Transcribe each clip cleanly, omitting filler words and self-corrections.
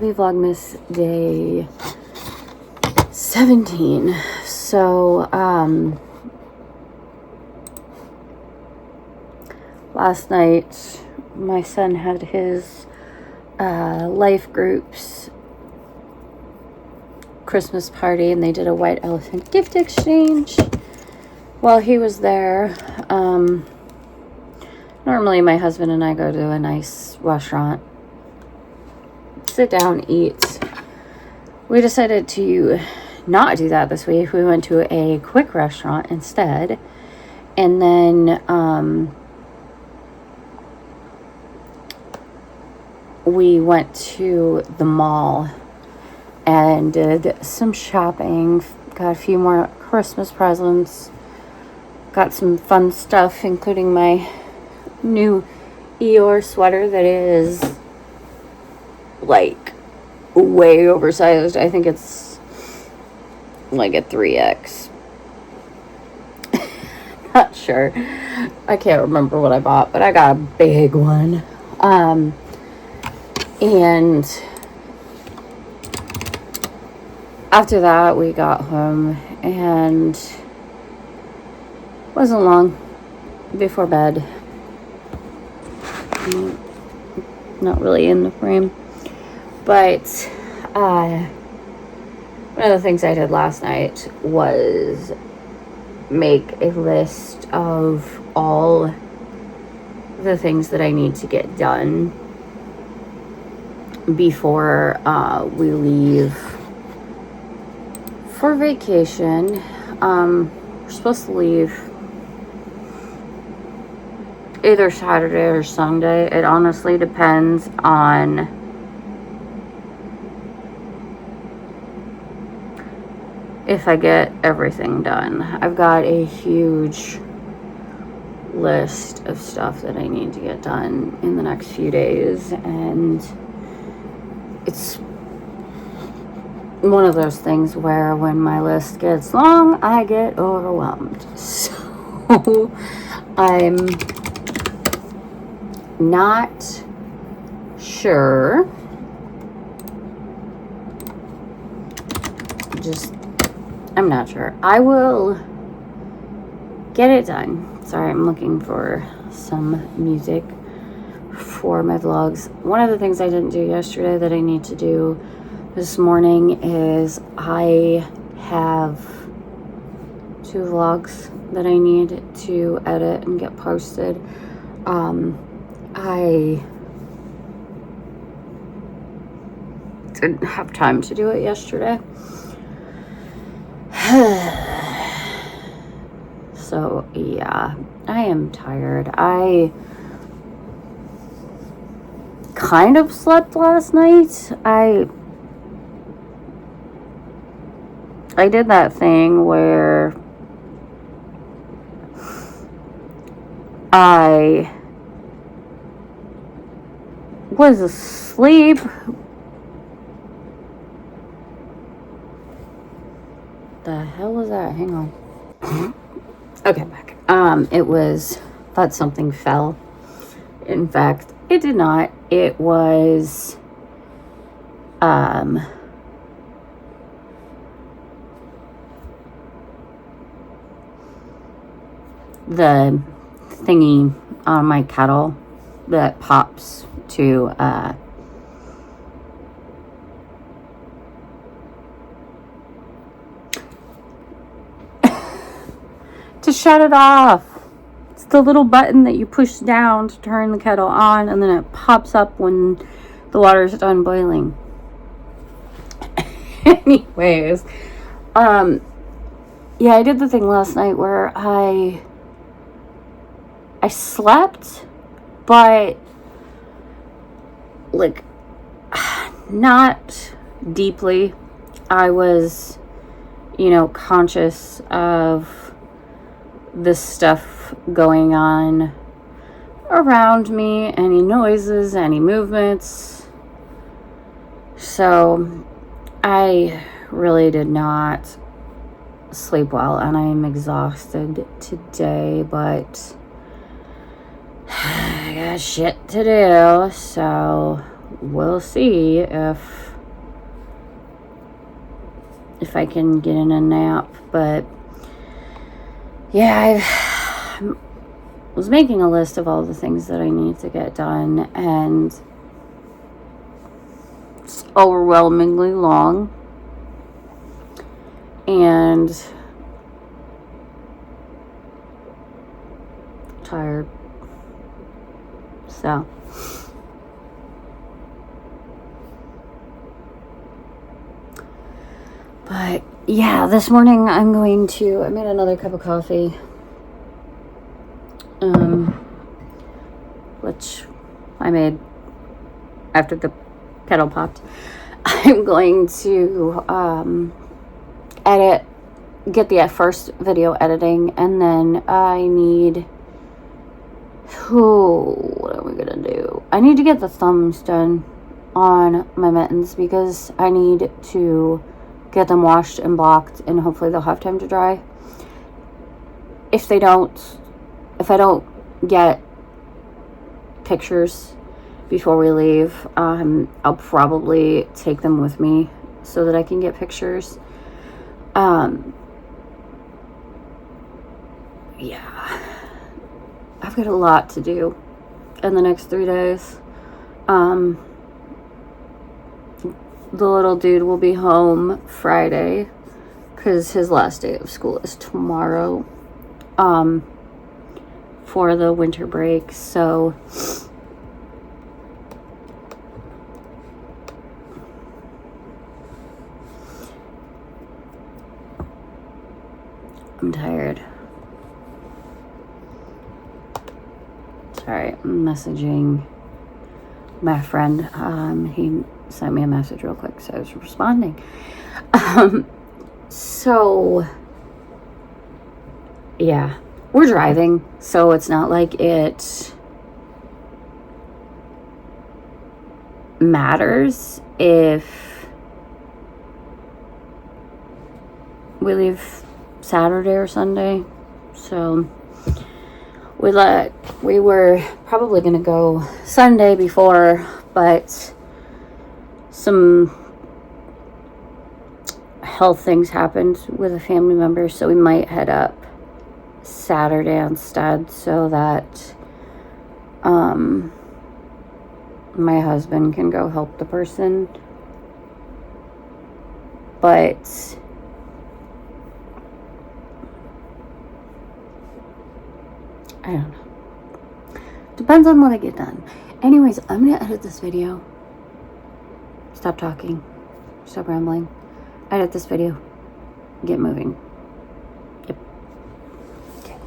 happy Vlogmas day 17. So, last night my son had his life group's Christmas party, and they did a white elephant gift exchange while he was there. Normally my husband and I go to a nice restaurant, sit down, eat. We decided to not do that this week. We went to a quick restaurant instead, and then we went to the mall and did some shopping, got a few more Christmas presents, got some fun stuff, including my new Eeyore sweater that is like way oversized. I think it's like a 3X. Not sure. I can't remember what I bought, but I got a big one. And after that, we got home, and wasn't long before bed. Not really in the frame, but one of the things I did last night was make a list of all the things that I need to get done before we leave for vacation. We're supposed to leave either Saturday or Sunday. It honestly depends on if I get everything done. I've got a huge list of stuff that I need to get done in the next few days, and it's one of those things where when my list gets long, I get overwhelmed. So I'm not sure. I'm not sure. I will get it done. Sorry, I'm looking for some music for my vlogs. One of the things I didn't do yesterday that I need to do this morning is I have 2 vlogs that I need to edit and get posted. I didn't have time to do it yesterday. So, yeah, I am tired. I kind of slept last night. I did that thing where I was asleep. The hell was that? Hang on. Okay, back. Thought something fell. In fact, it did not. It was, the thingy on my kettle that pops to, to shut it off. It's the little button that you push down to turn the kettle on, and then it pops up when the water's done boiling. Anyways, yeah, I did the thing last night where I slept, but like not deeply. I was, conscious of the stuff going on around me, any noises, any movements. So I really did not sleep well, and I am exhausted today, but I got shit to do, so we'll see if if I can get in a nap. But yeah, I was making a list of all the things that I need to get done, and it's overwhelmingly long, and tired. So but yeah, this morning I made another cup of coffee, which I made after the kettle popped. I'm going to get the first video editing, and then what are we gonna do? I need to get the thumbs done on my mittens, because I need to get them washed and blocked, and hopefully they'll have time to dry. If I don't get pictures before we leave, I'll probably take them with me so that I can get pictures. Yeah, I've got a lot to do in the next 3 days. The little dude will be home Friday because his last day of school is tomorrow, for the winter break. So I'm tired. Sorry, I'm messaging my friend. He sent me a message real quick, so I was responding. So yeah, we're driving, so it's not like it matters if we leave Saturday or Sunday. So we were probably gonna go Sunday before, but some health things happened with a family member, so we might head up Saturday instead, so that my husband can go help the person. But I don't know. Depends on what I get done. Anyways, I'm gonna edit this video. Stop talking. Stop rambling. Edit this video. Get moving. Yep. Okay.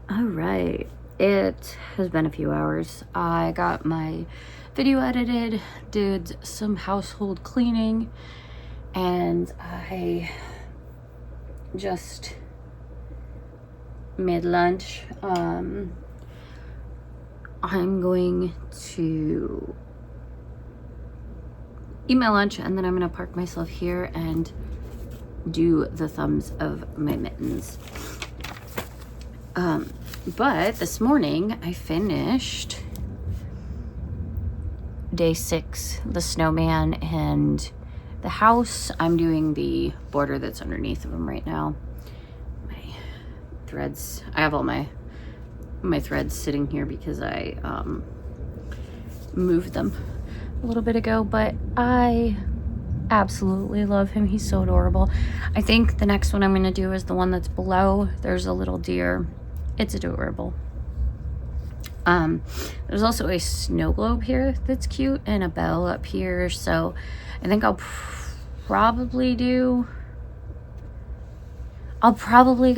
All right. It has been a few hours. I got my video edited, did some household cleaning, and I just made lunch. I'm going to eat my lunch, and then I'm going to park myself here and do the thumbs of my mittens. But this morning I finished day 6, the snowman and the house. I'm doing the border that's underneath of them right now. My threads, I have all my threads sitting here because I moved them a little bit ago, but I absolutely love him. He's so adorable. I think the next one I'm going to do is the one that's below. There's a little deer. It's adorable. There's also a snow globe here that's cute, and a bell up here. So I think I'll probably go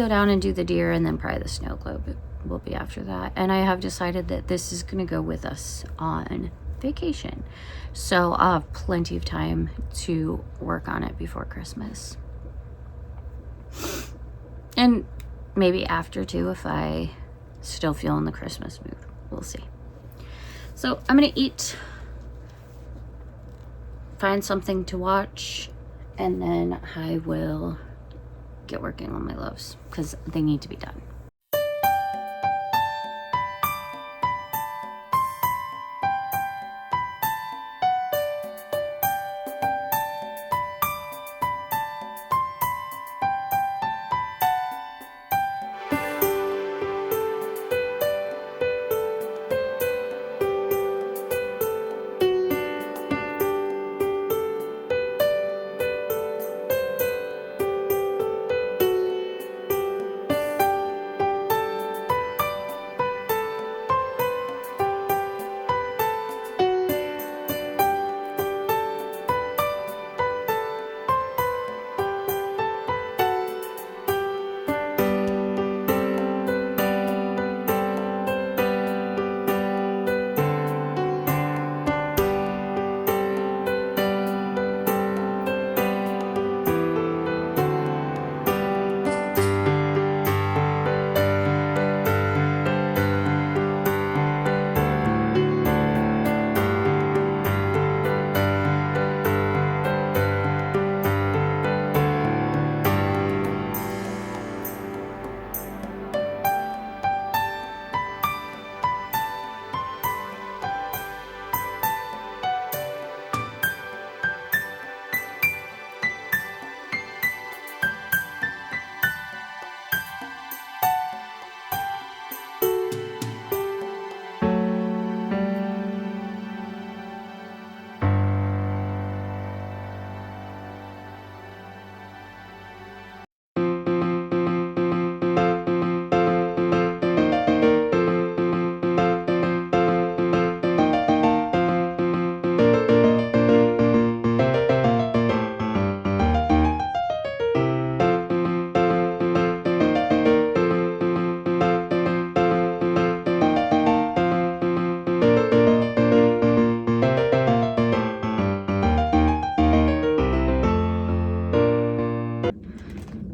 down and do the deer, and then probably the snow globe. It will be after that. And I have decided that this is going to go with us on vacation. So I'll have plenty of time to work on it before Christmas. And maybe after too, if I still feel in the Christmas mood. We'll see. So I'm gonna eat find something to watch, and then I will get working on my loaves because they need to be done.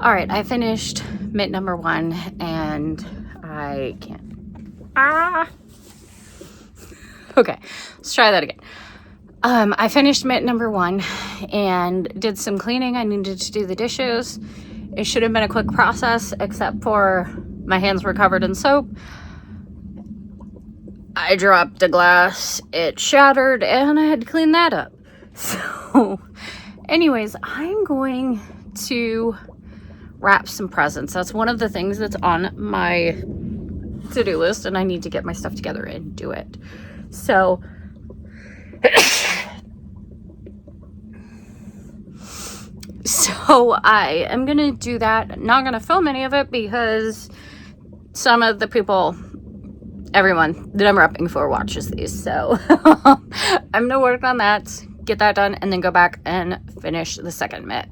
All right, I finished mitt number 1 and I can't. Okay, let's try that again. I finished mitt number 1 and did some cleaning. I needed to do the dishes. It should have been a quick process, except for my hands were covered in soap. I dropped a glass, it shattered, and I had to clean that up. So, anyways, I'm going to wrap some presents. That's one of the things that's on my to-do list, and I need to get my stuff together and do it. So I am gonna do that. Not gonna film any of it because some of the people, everyone that I'm repping for watches these, so I'm gonna work on that, get that done, and then go back and finish the second mitt.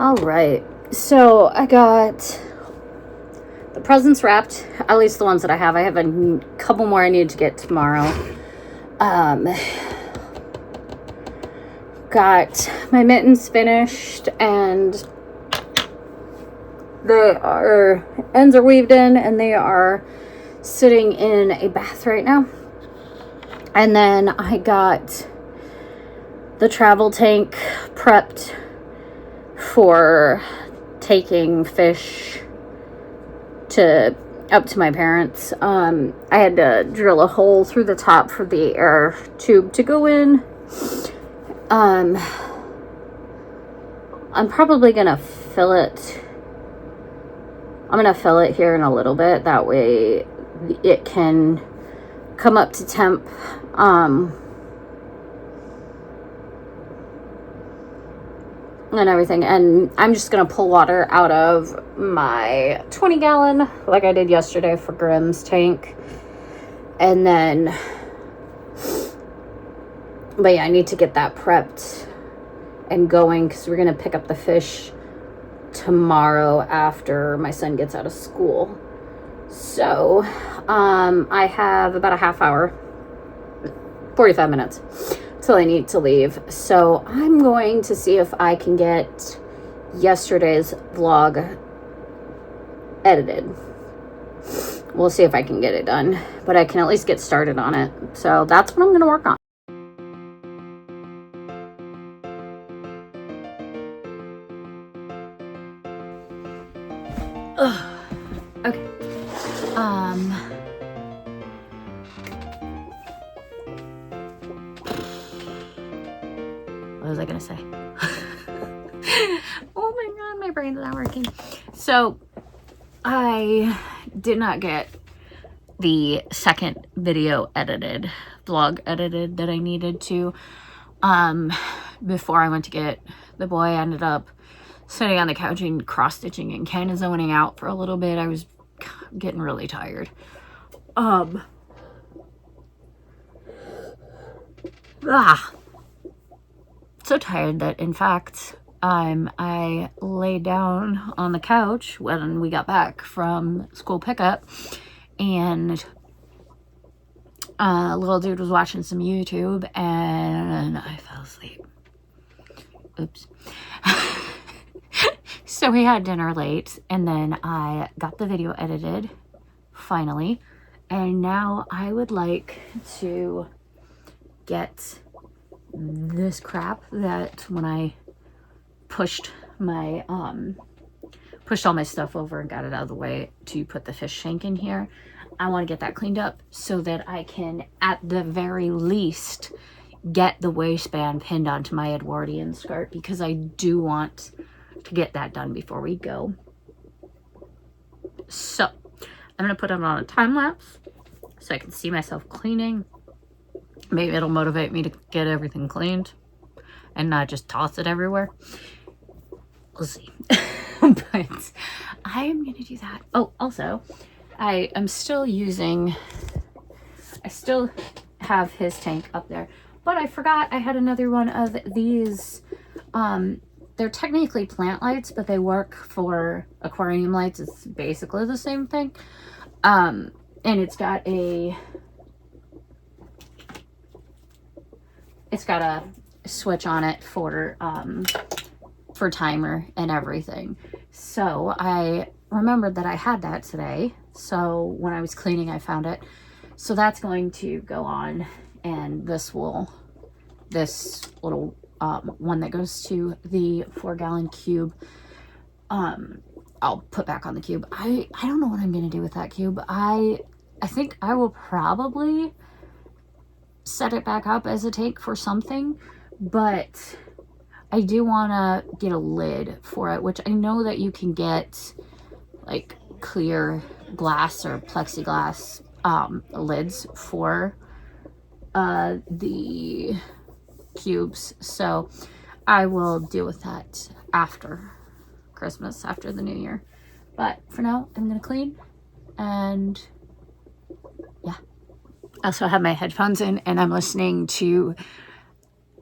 All right, so I got the presents wrapped, at least the ones that I have. I have a couple more I need to get tomorrow. Got my mittens finished, and ends are weaved in, and they are sitting in a bath right now. And then I got the travel tank prepped for taking fish up to my parents. I had to drill a hole through the top for the air tube to go in. I'm probably gonna fill it. I'm gonna fill it here in a little bit. That way it can come up to temp. And everything, and I'm just gonna pull water out of my 20-gallon like I did yesterday for Grimm's tank, and then, but yeah, I need to get that prepped and going because we're gonna pick up the fish tomorrow after my son gets out of school. So I have about a half hour, 45 minutes till I need to leave. So I'm going to see if I can get yesterday's vlog edited. We'll see if I can get it done, but I can at least get started on it. So that's what I'm going to work on. Ugh. Okay. What was I gonna say? Oh my god, my brain's not working. So I did not get the second vlog edited that I needed to before I went to get the boy. I ended up sitting on the couch and cross-stitching and kind of zoning out for a little bit. I was getting really tired. So tired that, in fact, I laid down on the couch when we got back from school pickup, and little dude was watching some YouTube, and I fell asleep. Oops. So we had dinner late, and then I got the video edited, finally, and now I would like to get this crap that when I pushed all my stuff over and got it out of the way to put the fish shank in here. I want to get that cleaned up so that I can, at the very least, get the waistband pinned onto my Edwardian skirt, because I do want to get that done before we go. So I'm going to put it on a time lapse so I can see myself cleaning. Maybe it'll motivate me to get everything cleaned and not just toss it everywhere. We'll see. But I am going to do that. Oh, also, I still have his tank up there, but I forgot I had another one of these. They're technically plant lights, but they work for aquarium lights. It's basically the same thing. And it's got a switch on it for timer and everything. So I remembered that I had that today. So when I was cleaning, I found it. So that's going to go on, and this little one that goes to the 4-gallon cube, I'll put back on the cube. I don't know what I'm gonna do with that cube. I think I will probably set it back up as a tank for something, but I do want to get a lid for it, which I know that you can get like clear glass or plexiglass lids for the cubes. So I will deal with that after Christmas, after the new year. But for now, I'm gonna clean, and yeah. I also have my headphones in, and I'm listening to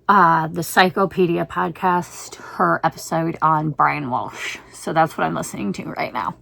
the Psychopedia podcast, her episode on Brian Walsh. So that's what I'm listening to right now.